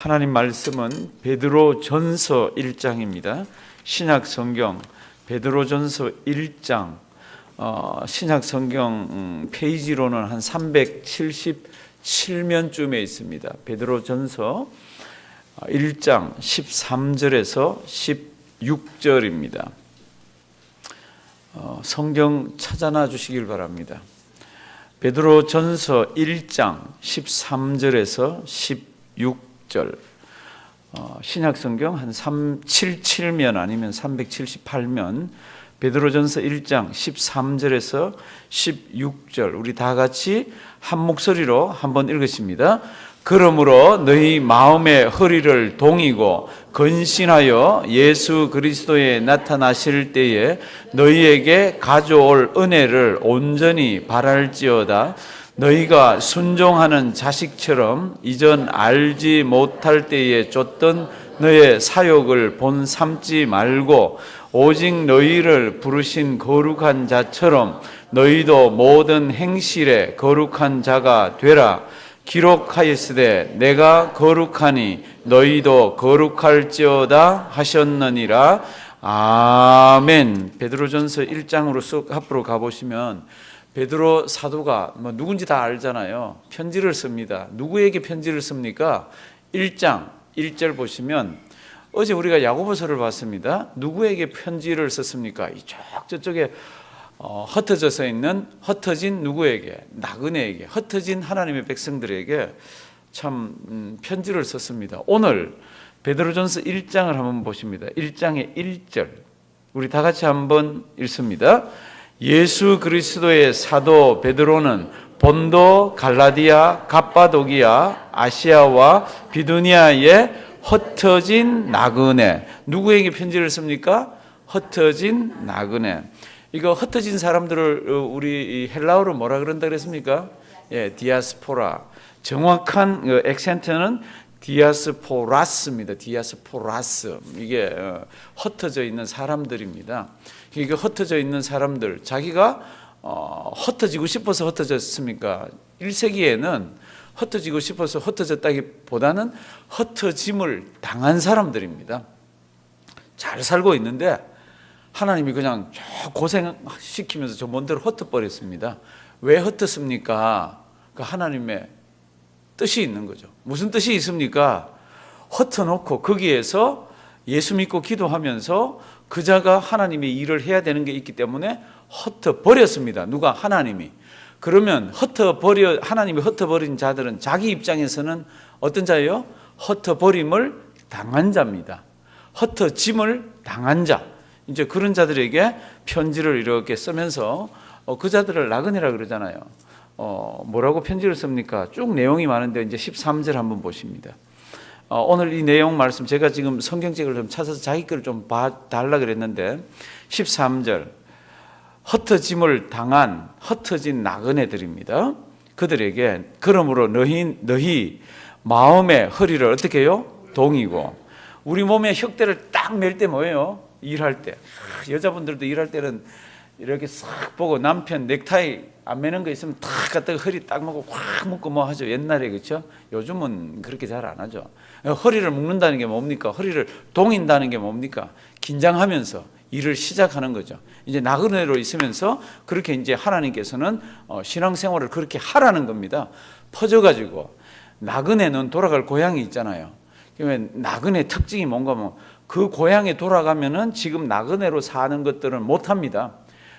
하나님 말씀은 베드로전서 1장입니다. 신약 성경 베드로전서 1장 신약 성경 페이지로는 한 377면쯤에 있습니다. 베드로전서 1장 13절에서 16절입니다. 성경 찾아놔 주시길 바랍니다. 베드로전서 1장 13절에서 16절 신약성경 한 377면 아니면 378면 베드로전서 1장 13절에서 16절 우리 다 같이 한 목소리로 한번 읽으십니다. 그러므로 너희 마음의 허리를 동이고 근신하여 예수 그리스도에 나타나실 때에 너희에게 가져올 은혜를 온전히 바랄지어다. 너희가 순종하는 자식처럼 이전 알지 못할 때에 쫓던 너의 사욕을 본 삼지 말고 오직 너희를 부르신 거룩한 자처럼 너희도 모든 행실에 거룩한 자가 되라. 기록하였으되 내가 거룩하니 너희도 거룩할지어다 하셨느니라. 아멘. 베드로전서 1장으로 쑥 앞으로 가보시면 베드로 사도가 누군지 다 알잖아요. 편지를 씁니다. 누구에게 편지를 씁니까? 1장 1절 보시면 어제 우리가 야고보서를 봤습니다. 누구에게 편지를 썼습니까? 저쪽에 흩어져서 있는 흩어진 누구에게? 나그네에게, 흩어진 하나님의 백성들에게 참 편지를 썼습니다. 오늘 베드로전서 1장을 한번 보십니다. 1장의 1절 우리 다 같이 한번 읽습니다. 예수 그리스도의 사도 베드로는 본도, 갈라디아, 갑바도기아, 아시아와 비두니아에 흩어진 나그네. 누구에게 편지를 씁니까? 흩어진 나그네. 이거 흩어진 사람들을 우리 헬라어로 뭐라 그런다 그랬습니까? 예, 디아스포라. 정확한 액센트는 디아스포라스입니다. 디아스포라스. 이게 흩어져 있는 사람들입니다. 이게 흩어져 있는 사람들, 자기가 흩어지고 싶어서 흩어졌습니까? 1세기에는 흩어지고 싶어서 흩어졌다기보다는 흩어짐을 당한 사람들입니다. 잘 살고 있는데 하나님이 그냥 고생시키면서 저 먼데로 흩어버렸습니다. 왜 흩었습니까? 그 하나님의 뜻이 있는 거죠. 무슨 뜻이 있습니까? 흩어놓고 거기에서 예수 믿고 기도하면서 그자가 하나님의 일을 해야 되는 게 있기 때문에 흩어버렸습니다. 누가? 하나님이. 그러면 하나님이 흩어버린 자들은 자기 입장에서는 어떤 자예요? 흩어버림을 당한 자입니다. 흩어짐을 당한 자. 이제 그런 자들에게 편지를 이렇게 쓰면서 그 자들을 나그네라 그러잖아요. 뭐라고 편지를 씁니까? 쭉 내용이 많은데 이제 13절 한번 보십니다. 오늘 이 내용 말씀 제가 지금 성경책을 좀 찾아서 자기 거를 좀 봐달라 그랬는데 13절 흩어짐을 당한 흩어진 나그네들입니다. 그들에게 그러므로 너희 마음의 허리를 어떻게 해요? 동이고 우리 몸에 혁대를 딱 맬 때 뭐예요? 일할 때. 여자분들도 일할 때는 이렇게 싹 보고 남편 넥타이 안 매는 거 있으면 탁 갖다가 허리 딱 묶고 확 묶고 뭐 하죠. 옛날에 그렇죠? 요즘은 그렇게 잘 안 하죠. 허리를 묶는다는 게 뭡니까? 허리를 동인다는 게 뭡니까? 긴장하면서 일을 시작하는 거죠. 이제 나그네로 있으면서 그렇게 이제 하나님께서는 신앙생활을 그렇게 하라는 겁니다. 퍼져가지고 나그네는 돌아갈 고향이 있잖아요. 그러면 나그네 특징이 뭔가 그 고향에 돌아가면은 지금 나그네로 사는 것들은 못 합니다.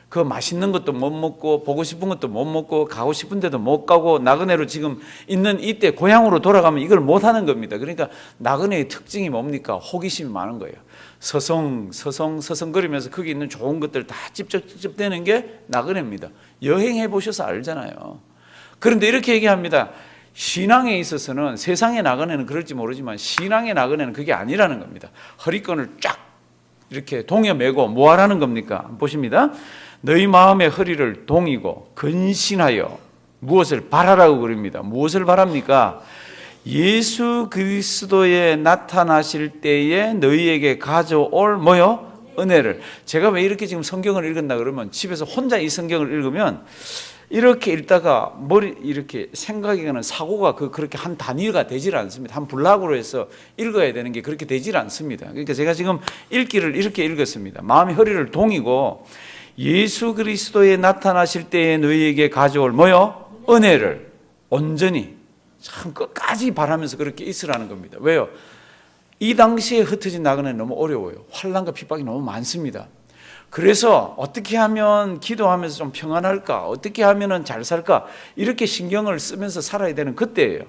그 맛있는 것도 못 먹고 보고 싶은 것도 못 먹고 가고 싶은 데도 못 가고 나그네로 지금 있는 이때 고향으로 돌아가면 이걸 못 하는 겁니다. 그러니까 나그네의 특징이 뭡니까? 호기심이 많은 거예요. 서성거리면서 거기 있는 좋은 것들 다 찝쩍찝쩍대는 게 나그네입니다. 여행해 보셔서 알잖아요. 그런데 이렇게 얘기합니다. 신앙에 있어서는 세상의 나그네는 그럴지 모르지만 신앙의 나그네는 그게 아니라는 겁니다. 허리끈을 쫙 이렇게 동여매고 뭐 하라는 겁니까? 보십니다. 너희 마음의 허리를 동이고 근신하여 무엇을 바라라고 그럽니다. 무엇을 바랍니까? 예수 그리스도에 나타나실 때에 너희에게 가져올 뭐요? 은혜를. 제가 왜 이렇게 지금 성경을 읽었나 그러면 집에서 혼자 이 성경을 읽으면 이렇게 읽다가 머리 이렇게 생각이거나 사고가 그렇게 한 단위가 되질 않습니다. 한 블락으로 해서 읽어야 되는 게 그렇게 되질 않습니다. 그러니까 제가 지금 읽기를 이렇게 읽었습니다. 마음의 허리를 동이고 예수 그리스도에 나타나실 때에 너희에게 가져올 뭐요? 은혜를 온전히 참 끝까지 바라면서 그렇게 있으라는 겁니다. 왜요? 이 당시에 흩어진 나그네는 너무 어려워요. 환난과 핍박이 너무 많습니다. 그래서 어떻게 하면 기도하면서 좀 평안할까? 어떻게 하면 잘 살까? 이렇게 신경을 쓰면서 살아야 되는 그때예요.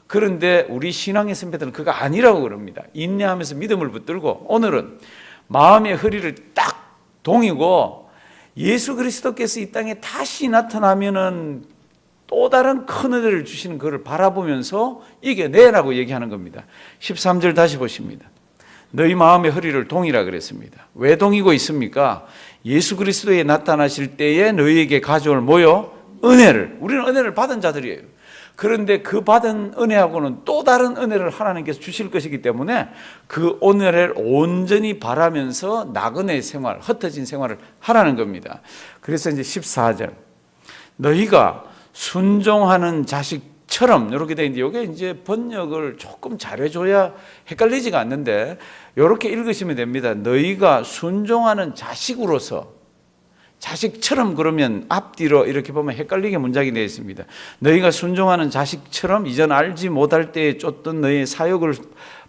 그런데 우리 신앙의 선배들은 그거 아니라고 그럽니다. 인내하면서 믿음을 붙들고 오늘은 마음의 허리를 딱 동이고 예수 그리스도께서 이 땅에 다시 나타나면은 또 다른 큰 은혜를 주시는 그를 바라보면서 이겨내라고 얘기하는 겁니다. 13절 다시 보십니다. 너희 마음의 허리를 동이라 그랬습니다. 왜 동이고 있습니까? 예수 그리스도에 나타나실 때에 너희에게 가져올 뭐요? 은혜를. 우리는 은혜를 받은 자들이에요. 그런데 그 받은 은혜하고는 또 다른 은혜를 하나님께서 주실 것이기 때문에 그 은혜를 온전히 바라면서 나그네 생활, 흩어진 생활을 하라는 겁니다. 그래서 이제 14절. 너희가 순종하는 자식처럼 이렇게 돼 있는데 이게 이제 번역을 조금 잘해줘야 헷갈리지가 않는데 이렇게 읽으시면 됩니다. 너희가 순종하는 자식으로서 자식처럼 그러면 앞뒤로 이렇게 보면 헷갈리게 문장이 되어 있습니다. 너희가 순종하는 자식처럼 이전 알지 못할 때에 쫓던 너희의 사역을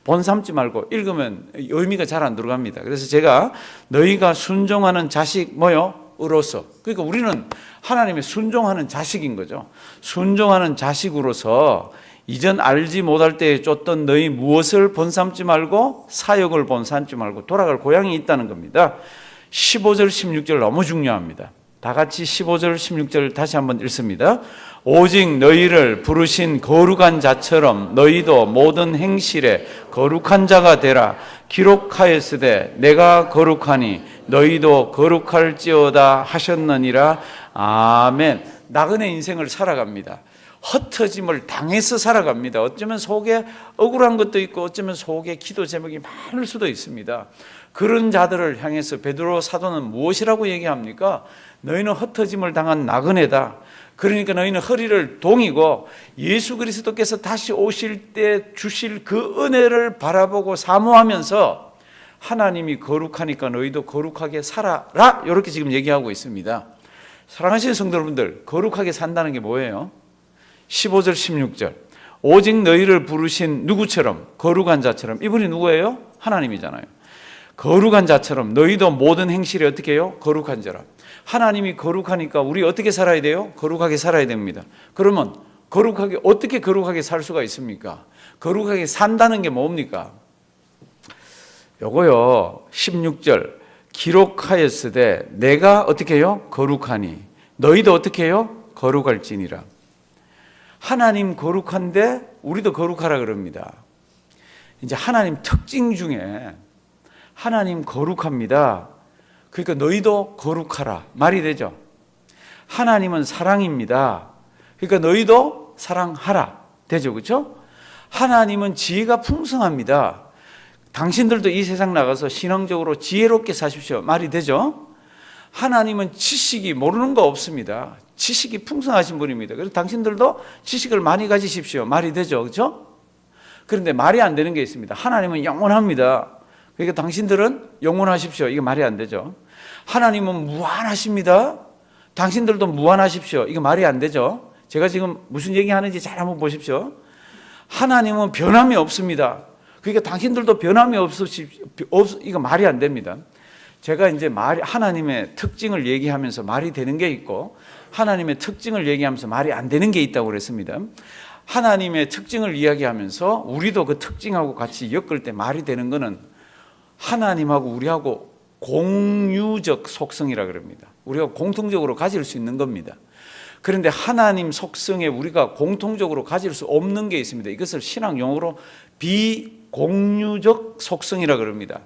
본삼지 말고 읽으면 의미가 잘 안 들어갑니다. 그래서 제가 너희가 순종하는 자식 뭐요? 으로서. 그러니까 우리는 하나님의 순종하는 자식인 거죠. 순종하는 자식으로서 이전 알지 못할 때에 쫓던 너희 무엇을 본삼지 말고 사역을 본삼지 말고 돌아갈 고향이 있다는 겁니다. 15절 16절 너무 중요합니다. 다 같이 15절 16절 다시 한번 읽습니다. 오직 너희를 부르신 거룩한 자처럼 너희도 모든 행실에 거룩한 자가 되라. 기록하였으되 내가 거룩하니 너희도 거룩할지어다 하셨느니라. 아멘. 나그네 인생을 살아갑니다. 흩어짐을 당해서 살아갑니다. 어쩌면 속에 억울한 것도 있고 어쩌면 속에 기도 제목이 많을 수도 있습니다. 그런 자들을 향해서 베드로 사도는 무엇이라고 얘기합니까? 너희는 흩어짐을 당한 나그네다. 그러니까 너희는 허리를 동이고 예수 그리스도께서 다시 오실 때 주실 그 은혜를 바라보고 사모하면서 하나님이 거룩하니까 너희도 거룩하게 살아라. 이렇게 지금 얘기하고 있습니다. 사랑하시는 성도 여러분들, 거룩하게 산다는 게 뭐예요? 15절 16절. 오직 너희를 부르신 누구처럼? 거룩한 자처럼. 이분이 누구예요? 하나님이잖아요. 거룩한 자처럼 너희도 모든 행실에 어떻게 해요? 거룩한 자라. 하나님이 거룩하니까 우리 어떻게 살아야 돼요? 거룩하게 살아야 됩니다. 그러면 어떻게 거룩하게 살 수가 있습니까? 거룩하게 산다는 게 뭡니까? 요거요 16절 기록하였으되 내가 어떻게 해요? 거룩하니 너희도 어떻게 해요? 거룩할지니라. 하나님 거룩한데 우리도 거룩하라 그럽니다. 이제 하나님 특징 중에 하나님 거룩합니다. 그러니까 너희도 거룩하라 말이 되죠. 하나님은 사랑입니다. 그러니까 너희도 사랑하라 되죠. 그렇죠? 하나님은 지혜가 풍성합니다. 당신들도 이 세상 나가서 신앙적으로 지혜롭게 사십시오 말이 되죠. 하나님은 지식이 모르는 거 없습니다. 지식이 풍성하신 분입니다. 그래서 당신들도 지식을 많이 가지십시오 말이 되죠. 그렇죠? 그런데 말이 안 되는 게 있습니다. 하나님은 영원합니다. 그러니까 당신들은 영원하십시오. 이게 말이 안 되죠. 하나님은 무한하십니다. 당신들도 무한하십시오. 이게 말이 안 되죠. 제가 지금 무슨 얘기하는지 잘 한번 보십시오. 하나님은 변함이 없습니다. 그러니까 당신들도 변함이 이거 말이 안 됩니다. 제가 이제 하나님의 특징을 얘기하면서 말이 되는 게 있고 하나님의 특징을 얘기하면서 말이 안 되는 게 있다고 그랬습니다. 하나님의 특징을 이야기하면서 우리도 그 특징하고 같이 엮을 때 말이 되는 거는 하나님하고 우리하고 공유적 속성이라 그럽니다. 우리가 공통적으로 가질 수 있는 겁니다. 그런데 하나님 속성에 우리가 공통적으로 가질 수 없는 게 있습니다. 이것을 신학 용어로 비공유적 속성이라 그럽니다.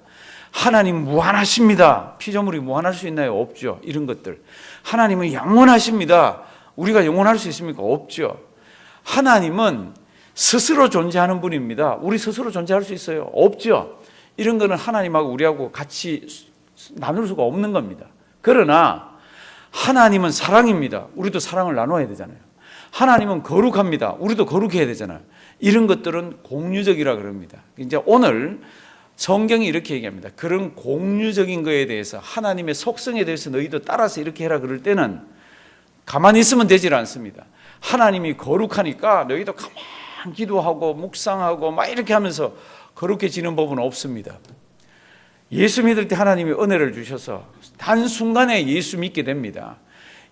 하나님 무한하십니다. 피조물이 무한할 수 있나요? 없죠. 이런 것들. 하나님은 영원하십니다. 우리가 영원할 수 있습니까? 없죠. 하나님은 스스로 존재하는 분입니다. 우리 스스로 존재할 수 있어요? 없죠. 이런 거는 하나님하고 우리하고 같이 나눌 수가 없는 겁니다. 그러나 하나님은 사랑입니다. 우리도 사랑을 나눠야 되잖아요. 하나님은 거룩합니다. 우리도 거룩해야 되잖아요. 이런 것들은 공유적이라 그럽니다. 이제 오늘 성경이 이렇게 얘기합니다. 그런 공유적인 거에 대해서 하나님의 속성에 대해서 너희도 따라서 이렇게 해라 그럴 때는 가만히 있으면 되질 않습니다. 하나님이 거룩하니까 너희도 가만히 기도하고 묵상하고 막 이렇게 하면서 거룩해지는 법은 없습니다. 예수 믿을 때 하나님이 은혜를 주셔서 단순간에 예수 믿게 됩니다.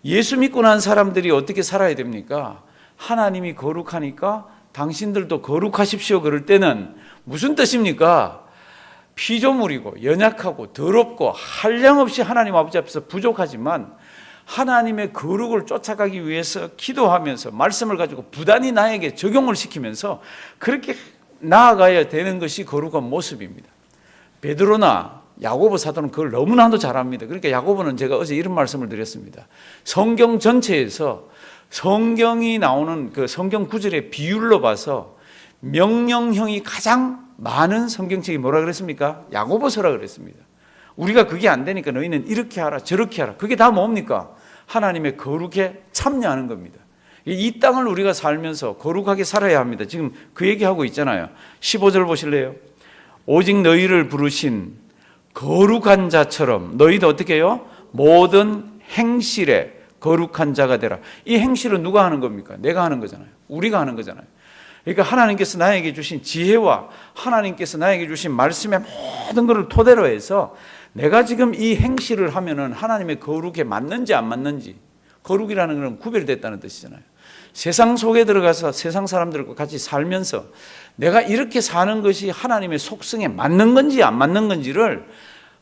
예수 믿고 난 사람들이 어떻게 살아야 됩니까? 하나님이 거룩하니까 당신들도 거룩하십시오 그럴 때는 무슨 뜻입니까? 피조물이고 연약하고 더럽고 한량없이 하나님 아버지 앞에서 부족하지만 하나님의 거룩을 쫓아가기 위해서 기도하면서 말씀을 가지고 부단히 나에게 적용을 시키면서 그렇게 나아가야 되는 것이 거룩한 모습입니다. 베드로나 야고보 사도는 그걸 너무나도 잘합니다. 그러니까 야고보는 제가 어제 이런 말씀을 드렸습니다. 성경 전체에서 성경이 나오는 그 성경 구절의 비율로 봐서 명령형이 가장 많은 성경책이 뭐라 그랬습니까? 야고보서라 그랬습니다. 우리가 그게 안 되니까 너희는 이렇게 하라 저렇게 하라. 그게 다 뭡니까? 하나님의 거룩에 참여하는 겁니다. 이 땅을 우리가 살면서 거룩하게 살아야 합니다. 지금 그 얘기하고 있잖아요. 15절 보실래요? 오직 너희를 부르신 거룩한 자처럼 너희도 어떻게 해요? 모든 행실에 거룩한 자가 되라. 이 행실은 누가 하는 겁니까? 내가 하는 거잖아요. 우리가 하는 거잖아요. 그러니까 하나님께서 나에게 주신 지혜와 하나님께서 나에게 주신 말씀의 모든 것을 토대로 해서 내가 지금 이 행실을 하면은 하나님의 거룩에 맞는지 안 맞는지, 거룩이라는 건 구별됐다는 뜻이잖아요. 세상 속에 들어가서 세상 사람들과 같이 살면서 내가 이렇게 사는 것이 하나님의 속성에 맞는 건지 안 맞는 건지를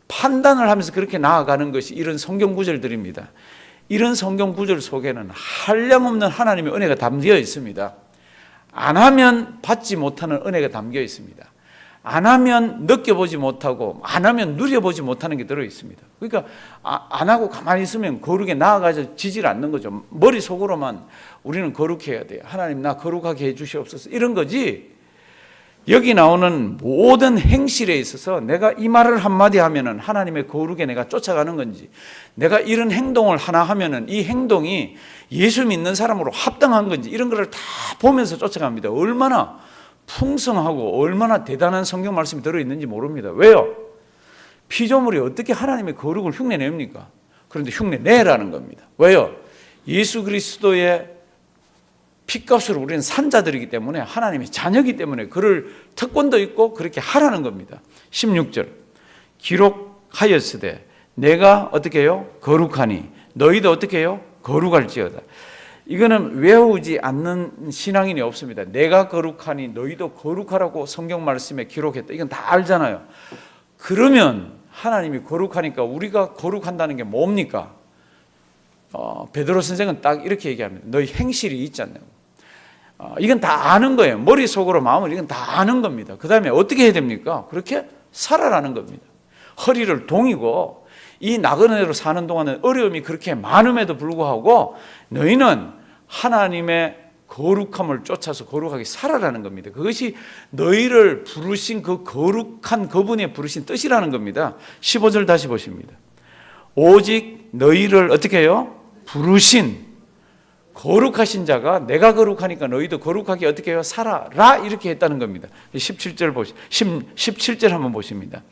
판단을 하면서 그렇게 나아가는 것이 이런 성경 구절들입니다. 이런 성경 구절 속에는 한량없는 하나님의 은혜가 담겨 있습니다. 안 하면 받지 못하는 은혜가 담겨 있습니다. 안 하면 느껴보지 못하고 안 하면 누려보지 못하는 게 들어있습니다. 그러니까 안 하고 가만히 있으면 거룩에 나아가지질 않는 거죠. 머릿속으로만 우리는 거룩해야 돼요. 하나님 나 거룩하게 해주시옵소서 이런 거지. 여기 나오는 모든 행실에 있어서 내가 이 말을 한마디 하면은 하나님의 거룩에 내가 쫓아가는 건지, 내가 이런 행동을 하나 하면은 이 행동이 예수 믿는 사람으로 합당한 건지 이런 거를 다 보면서 쫓아갑니다. 얼마나 풍성하고 얼마나 대단한 성경 말씀이 들어있는지 모릅니다. 왜요? 피조물이 어떻게 하나님의 거룩을 흉내냅니까? 그런데 흉내내라는 겁니다. 왜요? 예수 그리스도의 핏값으로 우리는 산자들이기 때문에 하나님의 자녀이기 때문에 그럴 특권도 있고 그렇게 하라는 겁니다. 16절 기록하였으되 내가 어떻게 해요? 거룩하니 너희도 어떻게 해요? 거룩할지어다. 이거는 외우지 않는 신앙인이 없습니다. 내가 거룩하니 너희도 거룩하라고 성경 말씀에 기록했다. 이건 다 알잖아요. 그러면 하나님이 거룩하니까 우리가 거룩한다는 게 뭡니까? 베드로 선생은 딱 이렇게 얘기합니다. 너희 행실이 있지 않냐고. 이건 다 아는 거예요. 머릿속으로 마음을 이건 다 아는 겁니다. 그 다음에 어떻게 해야 됩니까? 그렇게 살아라는 겁니다. 허리를 동이고 이 나그네로 사는 동안은 어려움이 그렇게 많음에도 불구하고 너희는 하나님의 거룩함을 쫓아서 거룩하게 살아라는 겁니다. 그것이 너희를 부르신 그 거룩한 그분의 부르신 뜻이라는 겁니다. 15절 다시 보십니다. 오직 너희를 어떻게 해요? 부르신 거룩하신 자가 내가 거룩하니까 너희도 거룩하게 어떻게 해요? 살아라 이렇게 했다는 겁니다. 17절 한번 보십니다.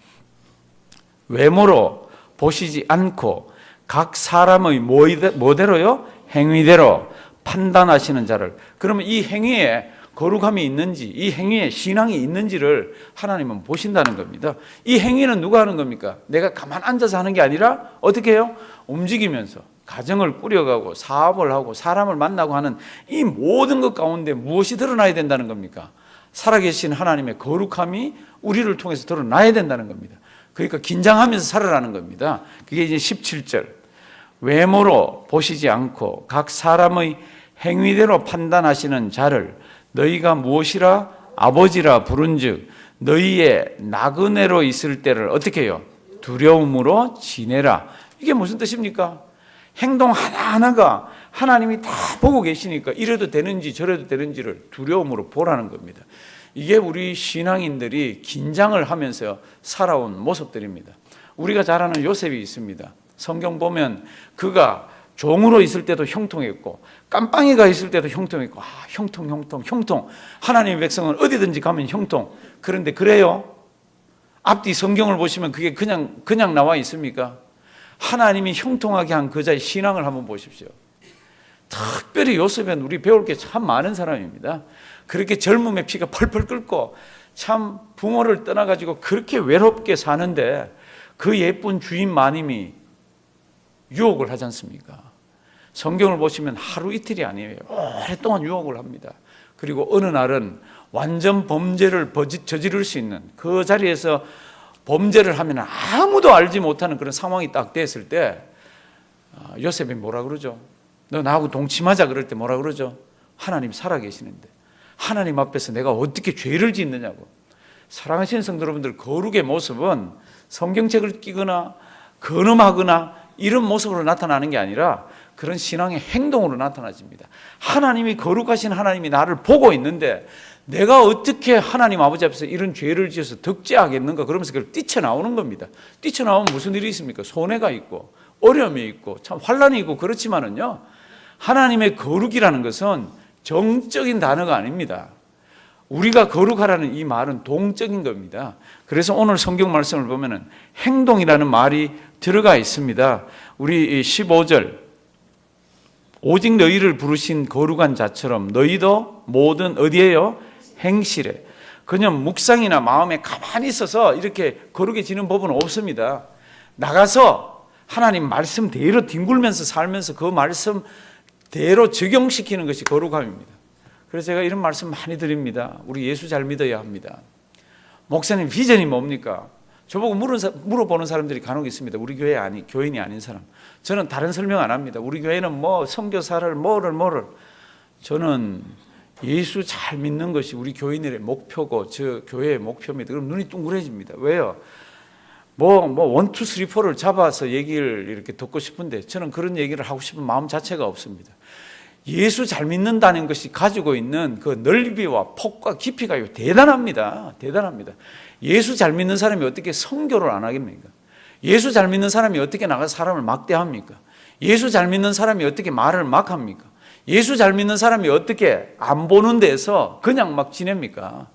외모로 보시지 않고 각 사람의 뭐대로요? 행위대로 판단하시는 자를. 그러면 이 행위에 거룩함이 있는지 이 행위에 신앙이 있는지를 하나님은 보신다는 겁니다. 이 행위는 누가 하는 겁니까? 내가 가만 앉아서 하는 게 아니라 어떻게 해요? 움직이면서 가정을 꾸려가고 사업을 하고 사람을 만나고 하는 이 모든 것 가운데 무엇이 드러나야 된다는 겁니까? 살아계신 하나님의 거룩함이 우리를 통해서 드러나야 된다는 겁니다. 그러니까 긴장하면서 살아라는 겁니다. 그게 이제 17절 외모로 보시지 않고 각 사람의 행위대로 판단하시는 자를 너희가 무엇이라 아버지라 부른즉 너희의 나그네로 있을 때를 어떻게 해요? 두려움으로 지내라. 이게 무슨 뜻입니까? 행동 하나하나가 하나님이 다 보고 계시니까 이래도 되는지 저래도 되는지를 두려움으로 보라는 겁니다. 이게 우리 신앙인들이 긴장을 하면서 살아온 모습들입니다. 우리가 잘 아는 요셉이 있습니다. 성경 보면 그가 종으로 있을 때도 형통했고 깜빵이가 있을 때도 형통했고 형통. 하나님의 백성은 어디든지 가면 형통. 그런데 그래요? 앞뒤 성경을 보시면 그게 그냥 나와 있습니까? 하나님이 형통하게 한 그자의 신앙을 한번 보십시오. 특별히 요셉은 우리 배울 게 참 많은 사람입니다. 그렇게 젊음의 피가 펄펄 끓고 참 부모를 떠나가지고 그렇게 외롭게 사는데 그 예쁜 주인 마님이 유혹을 하지 않습니까? 성경을 보시면 하루 이틀이 아니에요. 오랫동안 유혹을 합니다. 그리고 어느 날은 완전 범죄를 저지를 수 있는 그 자리에서 범죄를 하면 아무도 알지 못하는 그런 상황이 딱 됐을 때 요셉이 뭐라 그러죠? 너 나하고 동침하자 그럴 때 뭐라 그러죠? 하나님 살아계시는데 하나님 앞에서 내가 어떻게 죄를 짓느냐고. 사랑하시는 성도 여러분들, 거룩의 모습은 성경책을 끼거나 근엄하거나 이런 모습으로 나타나는 게 아니라 그런 신앙의 행동으로 나타나집니다. 하나님이 거룩하신 하나님이 나를 보고 있는데 내가 어떻게 하나님 아버지 앞에서 이런 죄를 지어서 덕죄하겠는가 그러면서 그걸 뛰쳐나오는 겁니다. 뛰쳐나오면 무슨 일이 있습니까? 손해가 있고 어려움이 있고 참 환난이 있고 그렇지만은요, 하나님의 거룩이라는 것은 정적인 단어가 아닙니다. 우리가 거룩하라는 이 말은 동적인 겁니다. 그래서 오늘 성경 말씀을 보면은 행동이라는 말이 들어가 있습니다. 우리 15절, 오직 너희를 부르신 거룩한 자처럼 너희도 모든 어디에요? 행실에. 그냥 묵상이나 마음에 가만히 있어서 이렇게 거룩해지는 법은 없습니다. 나가서 하나님 말씀대로 뒹굴면서 살면서 그 말씀대로 적용시키는 것이 거룩함입니다. 그래서 제가 이런 말씀 많이 드립니다. 우리 예수 잘 믿어야 합니다. 목사님 비전이 뭡니까? 저보고 물어보는 사람들이 간혹 있습니다. 우리 교인이 아닌 사람. 저는 다른 설명 안 합니다. 우리 교회는 뭐 선교사를 뭐를. 저는 예수 잘 믿는 것이 우리 교인들의 목표고 저 교회의 목표입니다. 그럼 눈이 둥그레집니다. 왜요? 원, 투, 쓰리, 포를 잡아서 얘기를 이렇게 듣고 싶은데 저는 그런 얘기를 하고 싶은 마음 자체가 없습니다. 예수 잘 믿는다는 것이 가지고 있는 그 넓이와 폭과 깊이가 대단합니다. 대단합니다. 예수 잘 믿는 사람이 어떻게 선교를 안 하겠습니까? 예수 잘 믿는 사람이 어떻게 나가서 사람을 막대합니까? 예수 잘 믿는 사람이 어떻게 말을 막 합니까? 예수 잘 믿는 사람이 어떻게 안 보는 데서 그냥 막 지냅니까?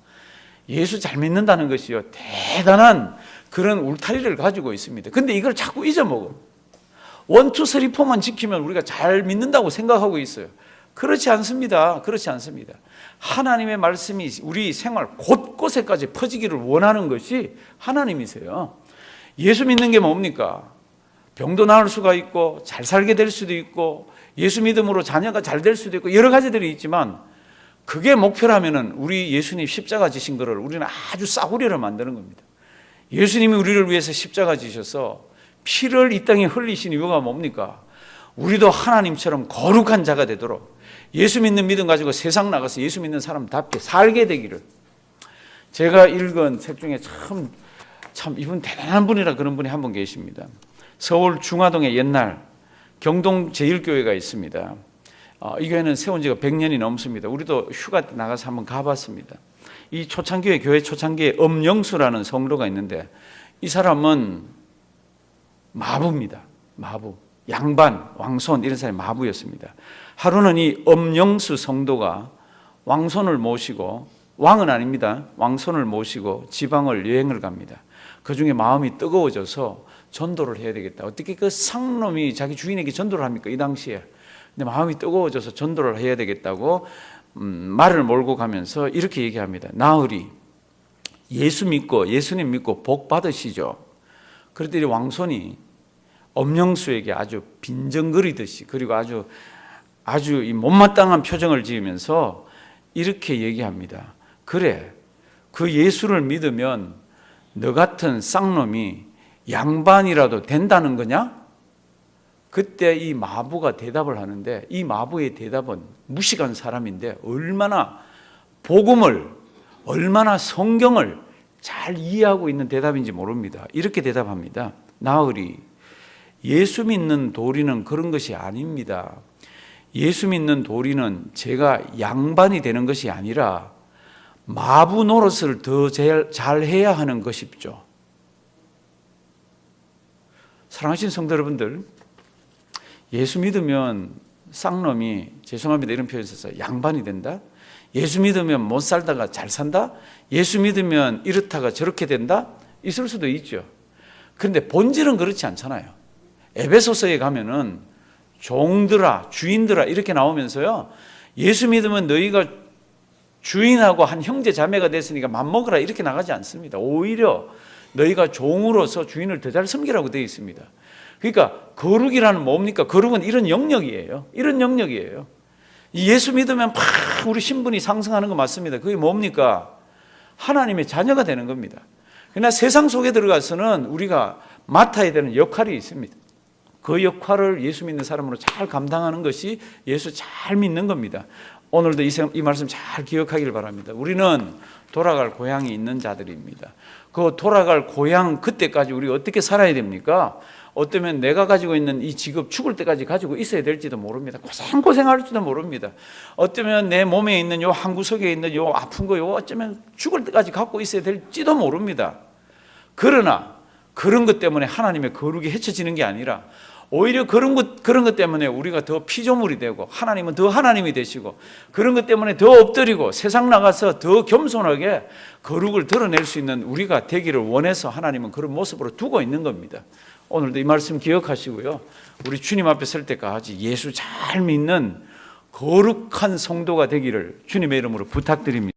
예수 잘 믿는다는 것이요, 대단한 그런 울타리를 가지고 있습니다. 근데 이걸 자꾸 잊어먹어. 1, 2, 3, 4만 지키면 우리가 잘 믿는다고 생각하고 있어요. 그렇지 않습니다. 그렇지 않습니다. 하나님의 말씀이 우리 생활 곳곳에까지 퍼지기를 원하는 것이 하나님이세요. 예수 믿는 게 뭡니까? 병도 나을 수가 있고 잘 살게 될 수도 있고 예수 믿음으로 자녀가 잘 될 수도 있고 여러 가지들이 있지만 그게 목표라면은 우리 예수님 십자가 지신 거를 우리는 아주 싸구려를 만드는 겁니다. 예수님이 우리를 위해서 십자가 지셔서 피를 이 땅에 흘리신 이유가 뭡니까? 우리도 하나님처럼 거룩한 자가 되도록 예수 믿는 믿음 가지고 세상 나가서 예수 믿는 사람답게 살게 되기를. 제가 읽은 책 중에 참 이분 대단한 분이라 그런 분이 한 분 계십니다. 서울 중화동에 옛날 경동제일교회가 있습니다. 이 교회는 세운 지가 100년이 넘습니다. 우리도 휴가 때 나가서 한번 가봤습니다. 이 교회 초창기에 엄영수라는 성도가 있는데 이 사람은 마부입니다. 마부. 양반, 왕손 이런 사람이 마부였습니다. 하루는 이 엄영수 성도가 왕손을 모시고, 왕은 아닙니다. 왕손을 모시고 지방을 여행을 갑니다. 그중에 마음이 뜨거워져서 전도를 해야 되겠다. 어떻게 그 상놈이 자기 주인에게 전도를 합니까? 이 당시에. 근데 마음이 뜨거워져서 전도를 해야 되겠다고 말을 몰고 가면서 이렇게 얘기합니다. 나으리, 예수님 믿고 복 받으시죠. 그랬더니 왕손이 엄영수에게 아주 빈정거리듯이 그리고 아주 이 못마땅한 표정을 지으면서 이렇게 얘기합니다. 그래, 그 예수를 믿으면 너 같은 쌍놈이 양반이라도 된다는 거냐? 그때 이 마부가 대답을 하는데 이 마부의 대답은 무식한 사람인데 얼마나 복음을, 얼마나 성경을 잘 이해하고 있는 대답인지 모릅니다. 이렇게 대답합니다. 나으리, 예수 믿는 도리는 그런 것이 아닙니다. 예수 믿는 도리는 제가 양반이 되는 것이 아니라 마부 노릇을 더 잘 해야 하는 것이죠. 사랑하시는 성도 여러분들, 예수 믿으면 쌍놈이, 죄송합니다 이런 표현 썼어요, 양반이 된다? 예수 믿으면 못 살다가 잘 산다? 예수 믿으면 이렇다가 저렇게 된다? 있을 수도 있죠. 그런데 본질은 그렇지 않잖아요. 에베소서에 가면은 종들아, 주인들아 이렇게 나오면서요, 예수 믿으면 너희가 주인하고 한 형제 자매가 됐으니까 맘먹으라 이렇게 나가지 않습니다. 오히려 너희가 종으로서 주인을 더 잘 섬기라고 되어 있습니다. 그러니까 거룩이라는 뭡니까? 거룩은 이런 영역이에요. 이런 영역이에요. 예수 믿으면 팍 우리 신분이 상승하는 거 맞습니다. 그게 뭡니까? 하나님의 자녀가 되는 겁니다. 그러나 세상 속에 들어가서는 우리가 맡아야 되는 역할이 있습니다. 그 역할을 예수 믿는 사람으로 잘 감당하는 것이 예수 잘 믿는 겁니다. 오늘도 이 말씀 잘 기억하길 바랍니다. 우리는 돌아갈 고향이 있는 자들입니다. 그 돌아갈 고향 그때까지 우리가 어떻게 살아야 됩니까? 어쩌면 내가 가지고 있는 이 직업 죽을 때까지 가지고 있어야 될지도 모릅니다. 고생할지도 모릅니다. 어쩌면 내 몸에 있는 요 한 구석에 있는 요 아픈 거 요 어쩌면 죽을 때까지 갖고 있어야 될지도 모릅니다. 그러나 그런 것 때문에 하나님의 거룩이 헤쳐지는 게 아니라 오히려 그런 것 때문에 우리가 더 피조물이 되고 하나님은 더 하나님이 되시고 그런 것 때문에 더 엎드리고 세상 나가서 더 겸손하게 거룩을 드러낼 수 있는 우리가 되기를 원해서 하나님은 그런 모습으로 두고 있는 겁니다. 오늘도 이 말씀 기억하시고요. 우리 주님 앞에 설 때까지 예수 잘 믿는 거룩한 성도가 되기를 주님의 이름으로 부탁드립니다.